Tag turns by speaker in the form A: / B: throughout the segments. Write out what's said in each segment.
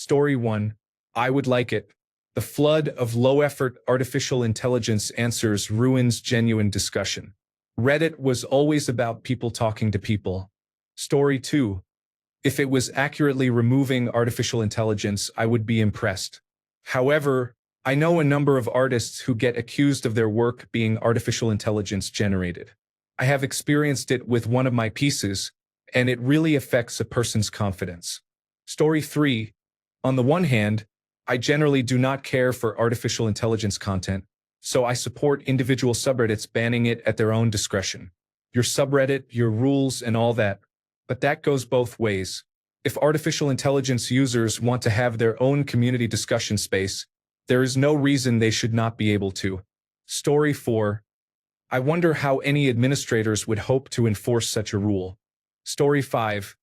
A: Story 1. I would like it. The flood of low-effort artificial intelligence answers ruins genuine discussion. Reddit was always about people talking to people. Story 2. If it was accurately removing artificial intelligence, I would be impressed. However, I know a number of artists who get accused of their work being artificial intelligence generated. I have experienced it with one of my pieces, and it really affects a person's confidence. Story 3. On the one hand, I generally do not care for artificial intelligence content, so I support individual subreddits banning it at their own discretion. Your subreddit, your rules, and all that. But that goes both ways. If artificial intelligence users want to have their own community discussion space, there is no reason they should not be able to. Story 4. I wonder how any administrators would hope to enforce such a rule. Story 5.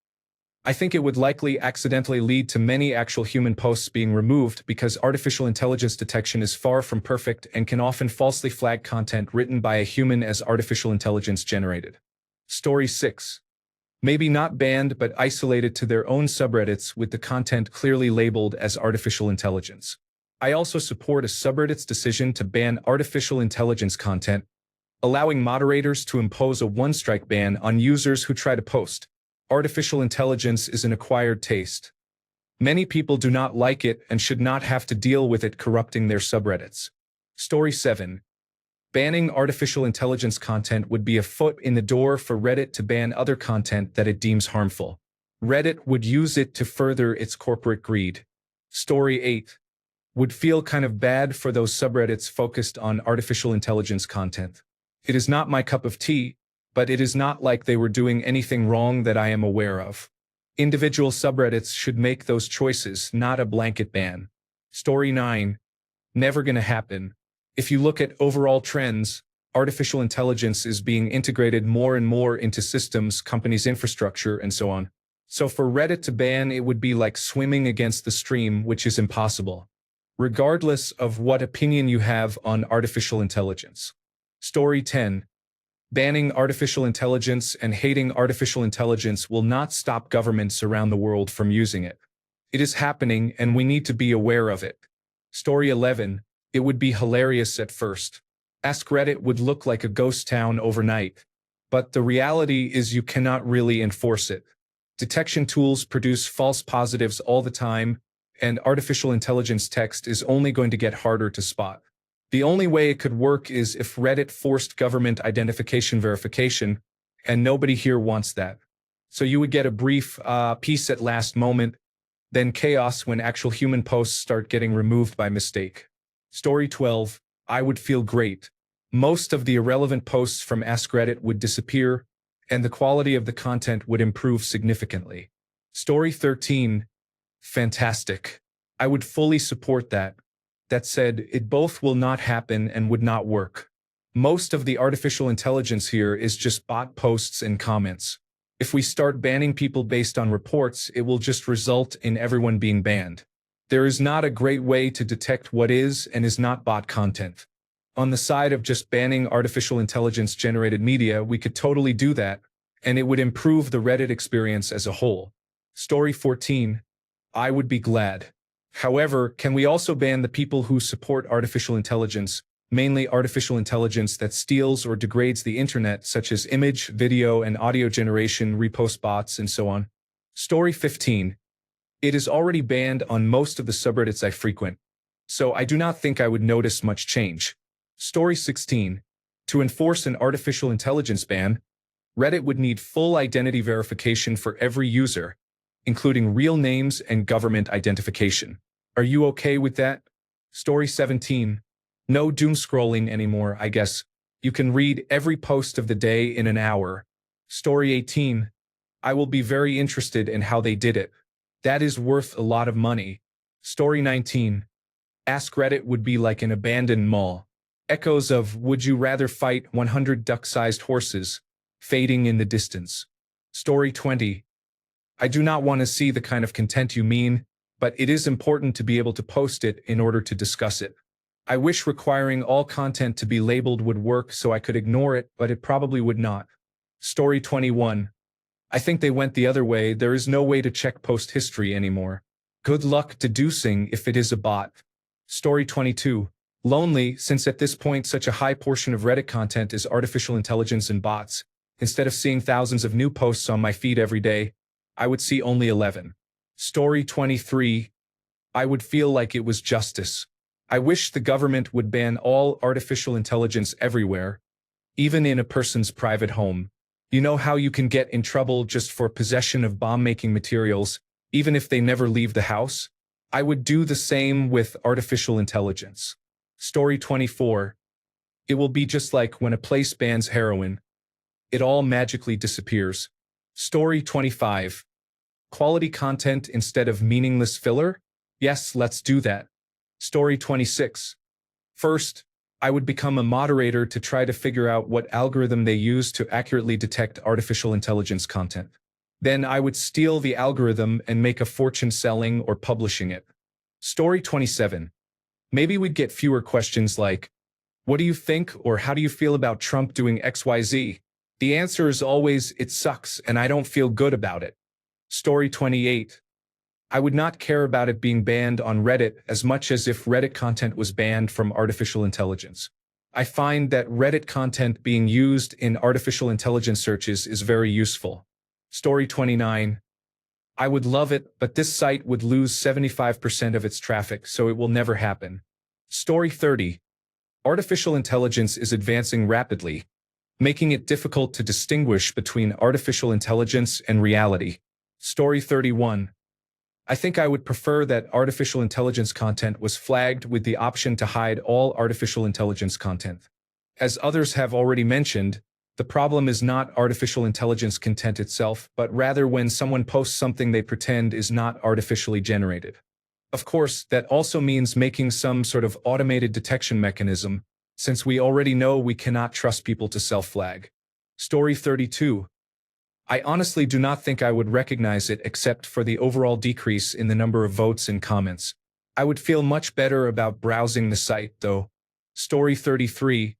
A: I think it would likely accidentally lead to many actual human posts being removed because artificial intelligence detection is far from perfect and can often falsely flag content written by a human as artificial intelligence generated. Story 6. Maybe not banned but isolated to their own subreddits with the content clearly labeled as artificial intelligence. I also support a subreddit's decision to ban artificial intelligence content, allowing moderators to impose a one-strike ban on users who try to post. Artificial intelligence is an acquired taste. Many people do not like it and should not have to deal with it corrupting their subreddits. Story 7. Banning artificial intelligence content would be a foot in the door for Reddit to ban other content that it deems harmful. Reddit would use it to further its corporate greed. Story 8. Would feel kind of bad for those subreddits focused on artificial intelligence content. It is not my cup of tea, but it is not like they were doing anything wrong that I am aware of. Individual subreddits should make those choices, not a blanket ban. Story 9. Never gonna happen. If you look at overall trends, artificial intelligence is being integrated more and more into systems, companies' infrastructure, and so on. So for Reddit to ban it would be like swimming against the stream, which is impossible. Regardless of what opinion you have on artificial intelligence. Story 10. Banning artificial intelligence and hating artificial intelligence will not stop governments around the world from using it. It is happening and we need to be aware of it. Story 11. It would be hilarious at first. AskReddit would look like a ghost town overnight. But the reality is you cannot really enforce it. Detection tools produce false positives all the time, and artificial intelligence text is only going to get harder to spot. The only way it could work is if Reddit forced government identification verification, and nobody here wants that. So you would get a brief peace at last moment, then chaos when actual human posts start getting removed by mistake. Story 12. I would feel great. Most of the irrelevant posts from AskReddit would disappear, and the quality of the content would improve significantly. Story 13. Fantastic. I would fully support that. That said, it both will not happen and would not work. Most of the artificial intelligence here is just bot posts and comments. If we start banning people based on reports, it will just result in everyone being banned. There is not a great way to detect what is and is not bot content. On the side of just banning artificial intelligence-generated media, we could totally do that, and it would improve the Reddit experience as a whole. Story 14. I would be glad. However, can we also ban the people who support artificial intelligence, mainly artificial intelligence that steals or degrades the internet, such as image, video, and audio generation, repost bots, and so on? Story 15. It is already banned on most of the subreddits I frequent, so I do not think I would notice much change. Story 16. To enforce an artificial intelligence ban, Reddit would need full identity verification for every user, including real names and government identification. Are you okay with that? Story 17. No doom scrolling anymore, I guess. You can read every post of the day in an hour. Story 18. I will be very interested in how they did it. That is worth a lot of money. Story 19. AskReddit would be like an abandoned mall. Echoes of "Would you rather fight 100 duck-sized horses" fading in the distance. Story 20. I do not want to see the kind of content you mean, but it is important to be able to post it in order to discuss it. I wish requiring all content to be labeled would work so I could ignore it, but it probably would not. Story 21. I think they went the other way. There is no way to check post history anymore. Good luck deducing if it is a bot. Story 22. Lonely, since at this point such a high portion of Reddit content is artificial intelligence and bots. Instead of seeing thousands of new posts on my feed every day, I would see only 11. Story 23. I would feel like it was justice. I wish the government would ban all artificial intelligence everywhere, even in a person's private home. You know how you can get in trouble just for possession of bomb-making materials, even if they never leave the house? I would do the same with artificial intelligence. Story 24. It will be just like when a place bans heroin. It all magically disappears. Story 25. Quality content instead of meaningless filler? Yes, let's do that. Story 26. First, I would become a moderator to try to figure out what algorithm they use to accurately detect artificial intelligence content. Then I would steal the algorithm and make a fortune selling or publishing it. Story 27. Maybe we'd get fewer questions like, what do you think or how do you feel about Trump doing XYZ? The answer is always, it sucks and I don't feel good about it. Story 28. I would not care about it being banned on Reddit as much as if Reddit content was banned from artificial intelligence. I find that Reddit content being used in artificial intelligence searches is very useful. Story 29. I would love it, but this site would lose 75% of its traffic, so it will never happen. Story 30. Artificial intelligence is advancing rapidly, making it difficult to distinguish between artificial intelligence and reality. Story 31. I think I would prefer that artificial intelligence content was flagged with the option to hide all artificial intelligence content. As others have already mentioned, the problem is not artificial intelligence content itself, but rather when someone posts something they pretend is not artificially generated. Of course, that also means making some sort of automated detection mechanism, since we already know we cannot trust people to self-flag. Story 32. I honestly do not think I would recognize it except for the overall decrease in the number of votes and comments. I would feel much better about browsing the site, though. Story 33.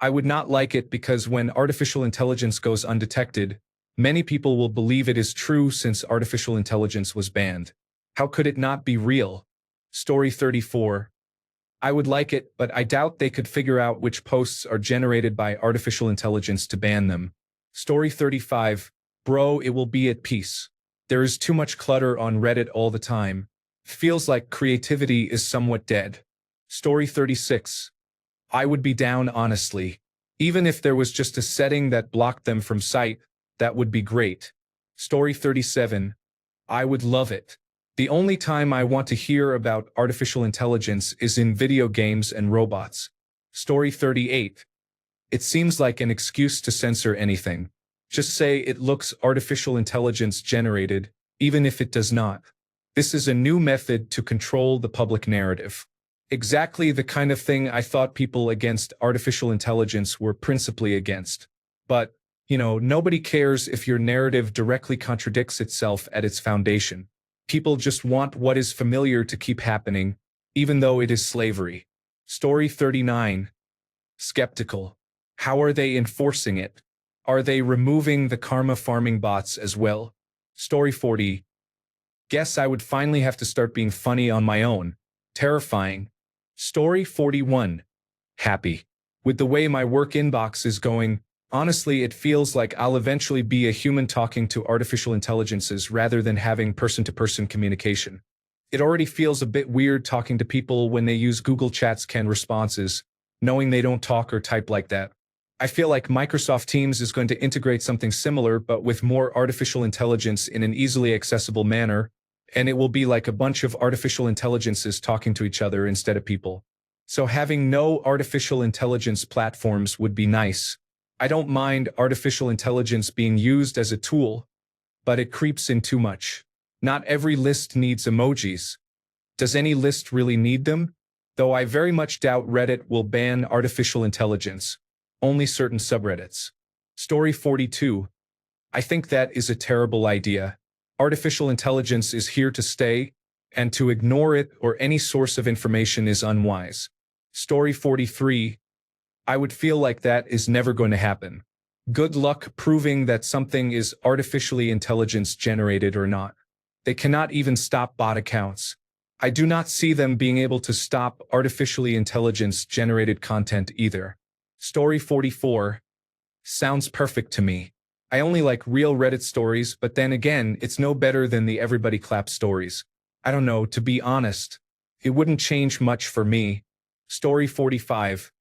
A: I would not like it because when artificial intelligence goes undetected, many people will believe it is true since artificial intelligence was banned. How could it not be real? Story 34. I would like it, but I doubt they could figure out which posts are generated by artificial intelligence to ban them. Story 35. Bro, it will be at peace. There is too much clutter on Reddit all the time. Feels like creativity is somewhat dead. Story 36. I would be down honestly. Even if there was just a setting that blocked them from sight, that would be great. Story 37. I would love it. The only time I want to hear about artificial intelligence is in video games and robots. Story 38. It seems like an excuse to censor anything. Just say it looks artificial intelligence generated, even if it does not. This is a new method to control the public narrative. Exactly the kind of thing I thought people against artificial intelligence were principally against. But, nobody cares if your narrative directly contradicts itself at its foundation. People just want what is familiar to keep happening, even though it is slavery. Story 39. Skeptical. How are they enforcing it? Are they removing the karma farming bots as well? Story 40. Guess I would finally have to start being funny on my own. Terrifying. Story 41. Happy. With the way my work inbox is going, honestly it feels like I'll eventually be a human talking to artificial intelligences rather than having person-to-person communication. It already feels a bit weird talking to people when they use Google Chat's canned responses, knowing they don't talk or type like that. I feel like Microsoft Teams is going to integrate something similar but with more artificial intelligence in an easily accessible manner, and it will be like a bunch of artificial intelligences talking to each other instead of people. So having no artificial intelligence platforms would be nice. I don't mind artificial intelligence being used as a tool, but it creeps in too much. Not every list needs emojis. Does any list really need them? Though I very much doubt Reddit will ban artificial intelligence. Only certain subreddits. Story 42. I think that is a terrible idea. Artificial intelligence is here to stay, and to ignore it or any source of information is unwise. Story 43. I would feel like that is never going to happen. Good luck proving that something is artificially intelligence generated or not. They cannot even stop bot accounts. I do not see them being able to stop artificially intelligence-generated content either. Story 44. Sounds perfect to me. I only like real Reddit stories, but then again, it's no better than the everybody clap stories. I don't know, to be honest. It wouldn't change much for me. Story 45.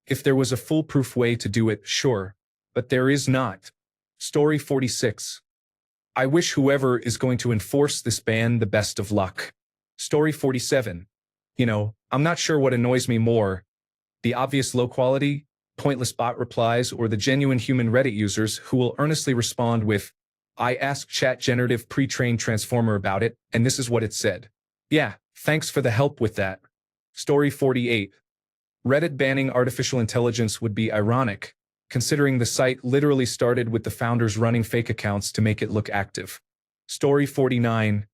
A: If there was a foolproof way to do it, sure. But there is not. Story 46. I wish whoever is going to enforce this ban the best of luck. Story 47. I'm not sure what annoys me more. The obvious low quality, pointless bot replies, or the genuine human Reddit users who will earnestly respond with, I asked chat generative pre-trained transformer about it, and this is what it said. Yeah, thanks for the help with that. Story 48. Reddit banning artificial intelligence would be ironic, considering the site literally started with the founders running fake accounts to make it look active. Story 49.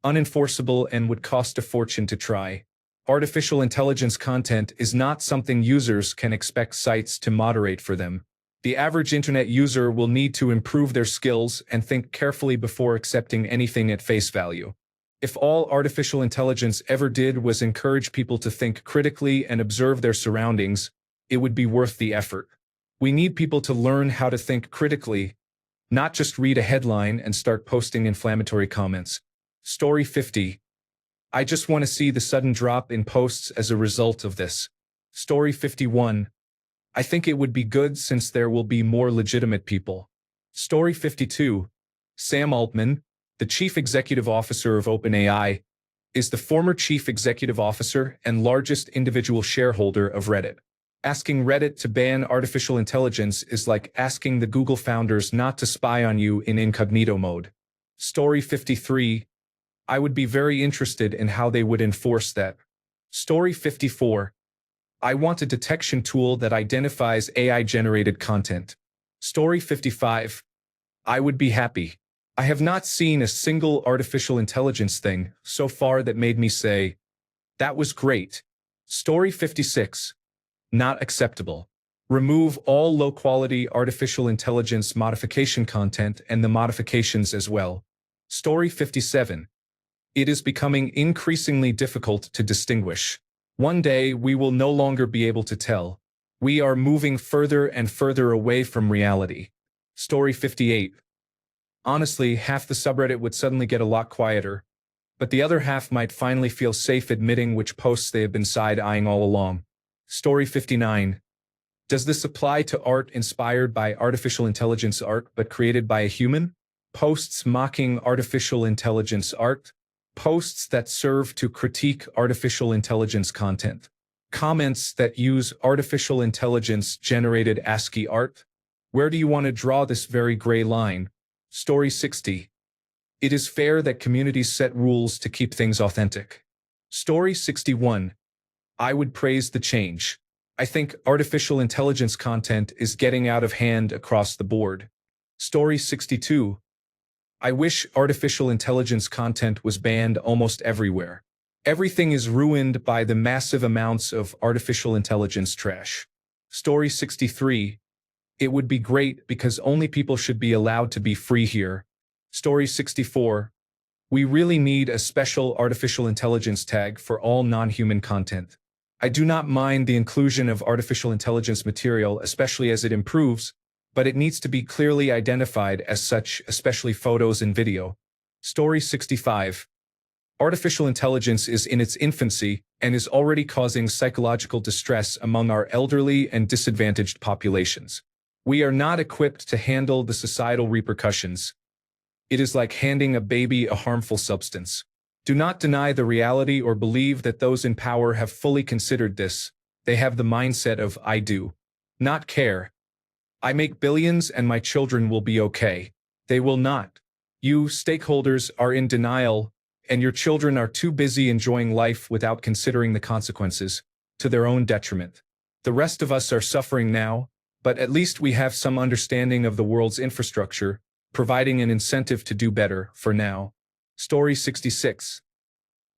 A: Unenforceable and would cost a fortune to try. Artificial intelligence content is not something users can expect sites to moderate for them. The average internet user will need to improve their skills and think carefully before accepting anything at face value. If all artificial intelligence ever did was encourage people to think critically and observe their surroundings, it would be worth the effort. We need people to learn how to think critically, not just read a headline and start posting inflammatory comments. Story 50. I just want to see the sudden drop in posts as a result of this. Story 51. I think it would be good since there will be more legitimate people. Story 52. Sam Altman, the chief executive officer of OpenAI, is the former chief executive officer and largest individual shareholder of Reddit. Asking Reddit to ban artificial intelligence is like asking the Google founders not to spy on you in incognito mode. Story 53. I would be very interested in how they would enforce that. Story 54. I want a detection tool that identifies AI-generated content. Story 55. I would be happy. I have not seen a single artificial intelligence thing so far that made me say, that was great. Story 56. Not acceptable. Remove all low-quality artificial intelligence modification content and the modifications as well. Story 57. It is becoming increasingly difficult to distinguish. One day, we will no longer be able to tell. We are moving further and further away from reality. Story 58. Honestly, half the subreddit would suddenly get a lot quieter, but the other half might finally feel safe admitting which posts they have been side-eyeing all along. Story 59. Does this apply to art inspired by artificial intelligence art but created by a human? Posts mocking artificial intelligence art? Posts that serve to critique artificial intelligence content. Comments that use artificial intelligence-generated ASCII art? Where do you want to draw this very gray line? Story 60. It is fair that communities set rules to keep things authentic. Story 61. I would praise the change. I think artificial intelligence content is getting out of hand across the board. Story 62. I wish artificial intelligence content was banned almost everywhere. Everything is ruined by the massive amounts of artificial intelligence trash. Story 63. It would be great because only people should be allowed to be free here. Story 64. We really need a special artificial intelligence tag for all non-human content. I do not mind the inclusion of artificial intelligence material, especially as it improves, but it needs to be clearly identified as such, especially photos and video. Story 65. Artificial intelligence is in its infancy and is already causing psychological distress among our elderly and disadvantaged populations. We are not equipped to handle the societal repercussions. It is like handing a baby a harmful substance. Do not deny the reality or believe that those in power have fully considered this. They have the mindset of I do not care. I make billions and my children will be okay. They will not. You, stakeholders, are in denial, and your children are too busy enjoying life without considering the consequences, to their own detriment. The rest of us are suffering now, but at least we have some understanding of the world's infrastructure, providing an incentive to do better, for now. Story 66.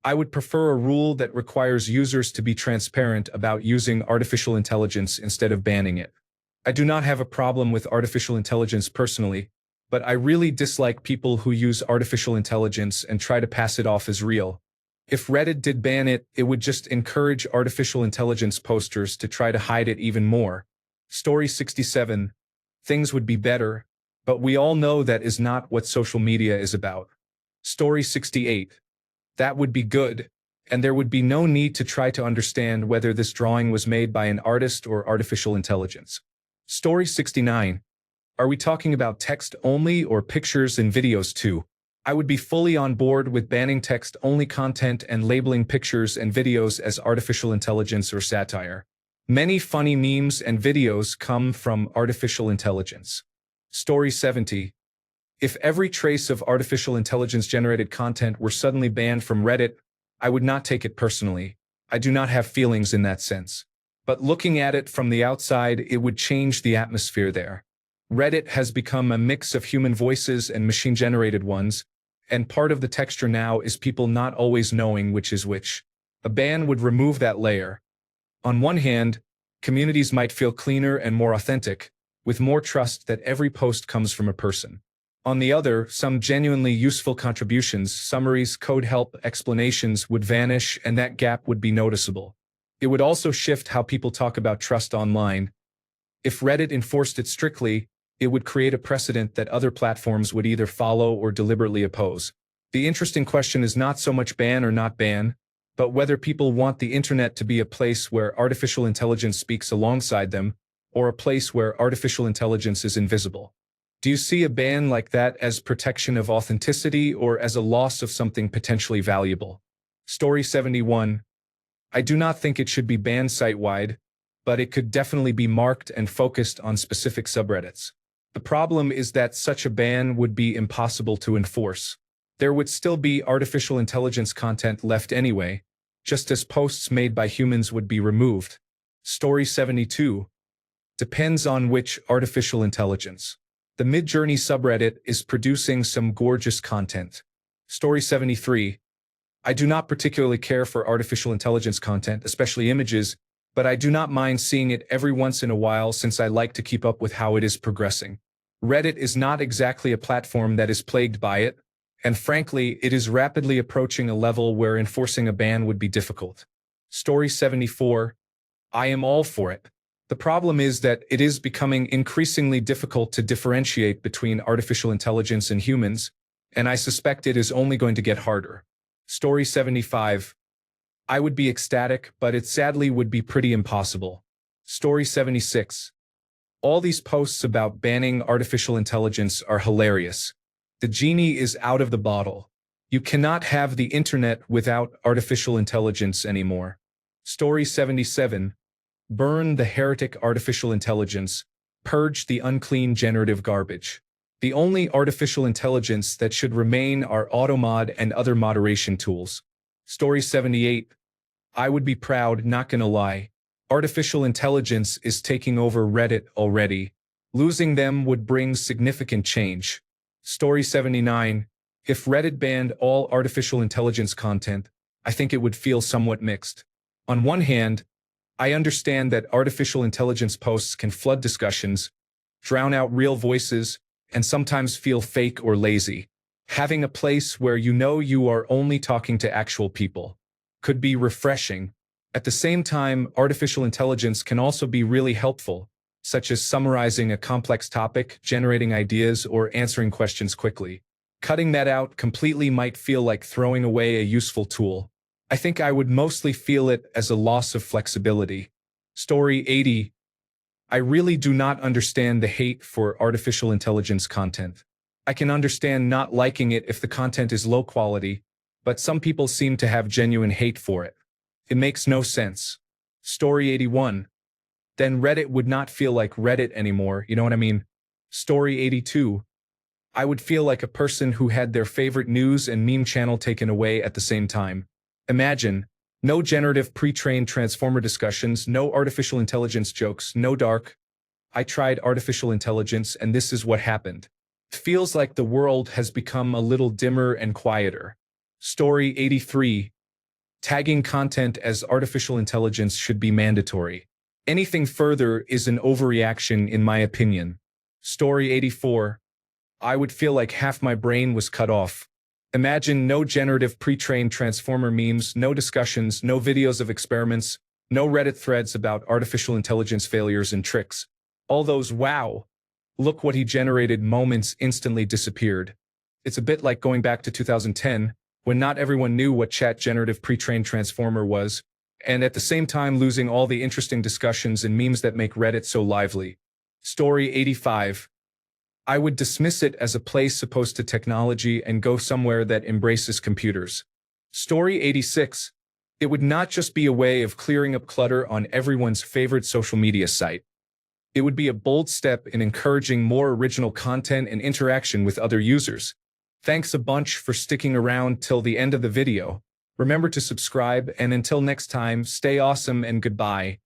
A: I would prefer a rule that requires users to be transparent about using artificial intelligence instead of banning it. I do not have a problem with artificial intelligence personally, but I really dislike people who use artificial intelligence and try to pass it off as real. If Reddit did ban it, it would just encourage artificial intelligence posters to try to hide it even more. Story 67. Things would be better, but we all know that is not what social media is about. Story 68. That would be good, and there would be no need to try to understand whether this drawing was made by an artist or artificial intelligence. Story 69. Are we talking about text only or pictures and videos too? I would be fully on board with banning text-only content and labeling pictures and videos as artificial intelligence or satire. Many funny memes and videos come from artificial intelligence. Story 70. If every trace of artificial intelligence-generated content were suddenly banned from Reddit, I would not take it personally. I do not have feelings in that sense. But looking at it from the outside, it would change the atmosphere there. Reddit has become a mix of human voices and machine-generated ones, and part of the texture now is people not always knowing which is which. A ban would remove that layer. On one hand, communities might feel cleaner and more authentic, with more trust that every post comes from a person. On the other, some genuinely useful contributions, summaries, code help, explanations would vanish, and that gap would be noticeable. It would also shift how people talk about trust online. If Reddit enforced it strictly, it would create a precedent that other platforms would either follow or deliberately oppose. The interesting question is not so much ban or not ban, but whether people want the internet to be a place where artificial intelligence speaks alongside them, or a place where artificial intelligence is invisible. Do you see a ban like that as protection of authenticity or as a loss of something potentially valuable? Story 71. I do not think it should be banned site-wide, but it could definitely be marked and focused on specific subreddits. The problem is that such a ban would be impossible to enforce. There would still be artificial intelligence content left anyway, just as posts made by humans would be removed. Story 72. Depends on which artificial intelligence. The Midjourney subreddit is producing some gorgeous content. Story 73. I do not particularly care for artificial intelligence content, especially images, but I do not mind seeing it every once in a while since I like to keep up with how it is progressing. Reddit is not exactly a platform that is plagued by it, and frankly, it is rapidly approaching a level where enforcing a ban would be difficult. Story 74. I am all for it. The problem is that it is becoming increasingly difficult to differentiate between artificial intelligence and humans, and I suspect it is only going to get harder. Story 75. I would be ecstatic, but it sadly would be pretty impossible. Story 76. All these posts about banning artificial intelligence are hilarious. The genie is out of the bottle. You cannot have the internet without artificial intelligence anymore. Story 77. Burn the heretic artificial intelligence. Purge the unclean generative garbage. The only artificial intelligence that should remain are automod and other moderation tools. Story 78. I would be proud, not gonna lie. Artificial intelligence is taking over Reddit already. Losing them would bring significant change. Story 79. If Reddit banned all artificial intelligence content, I think it would feel somewhat mixed. On one hand, I understand that artificial intelligence posts can flood discussions, drown out real voices, and sometimes feel fake or lazy. Having a place where you know you are only talking to actual people could be refreshing. At the same time, artificial intelligence can also be really helpful, such as summarizing a complex topic, generating ideas, or answering questions quickly. Cutting that out completely might feel like throwing away a useful tool. I think I would mostly feel it as a loss of flexibility. Story 80. I really do not understand the hate for artificial intelligence content. I can understand not liking it if the content is low quality, but some people seem to have genuine hate for it. It makes no sense. Story 81. Then Reddit would not feel like Reddit anymore, you know what I mean? Story 82. I would feel like a person who had their favorite news and meme channel taken away at the same time. Imagine, no generative pre-trained transformer discussions, no artificial intelligence jokes, no dark. I tried artificial intelligence and this is what happened. It feels like the world has become a little dimmer and quieter. Story 83. Tagging content as artificial intelligence should be mandatory. Anything further is an overreaction in my opinion. Story 84. I would feel like half my brain was cut off. Imagine no generative pre-trained transformer memes, no discussions, no videos of experiments, no Reddit threads about artificial intelligence failures and tricks. All those wow, look what he generated moments instantly disappeared. It's a bit like going back to 2010, when not everyone knew what chat generative pre-trained transformer was, and at the same time losing all the interesting discussions and memes that make Reddit so lively. Story 85. I would dismiss it as a place supposed to technology and go somewhere that embraces computers. Story 86. It would not just be a way of clearing up clutter on everyone's favorite social media site. It would be a bold step in encouraging more original content and interaction with other users. Thanks a bunch for sticking around till the end of the video. Remember to subscribe, and until next time, stay awesome and goodbye.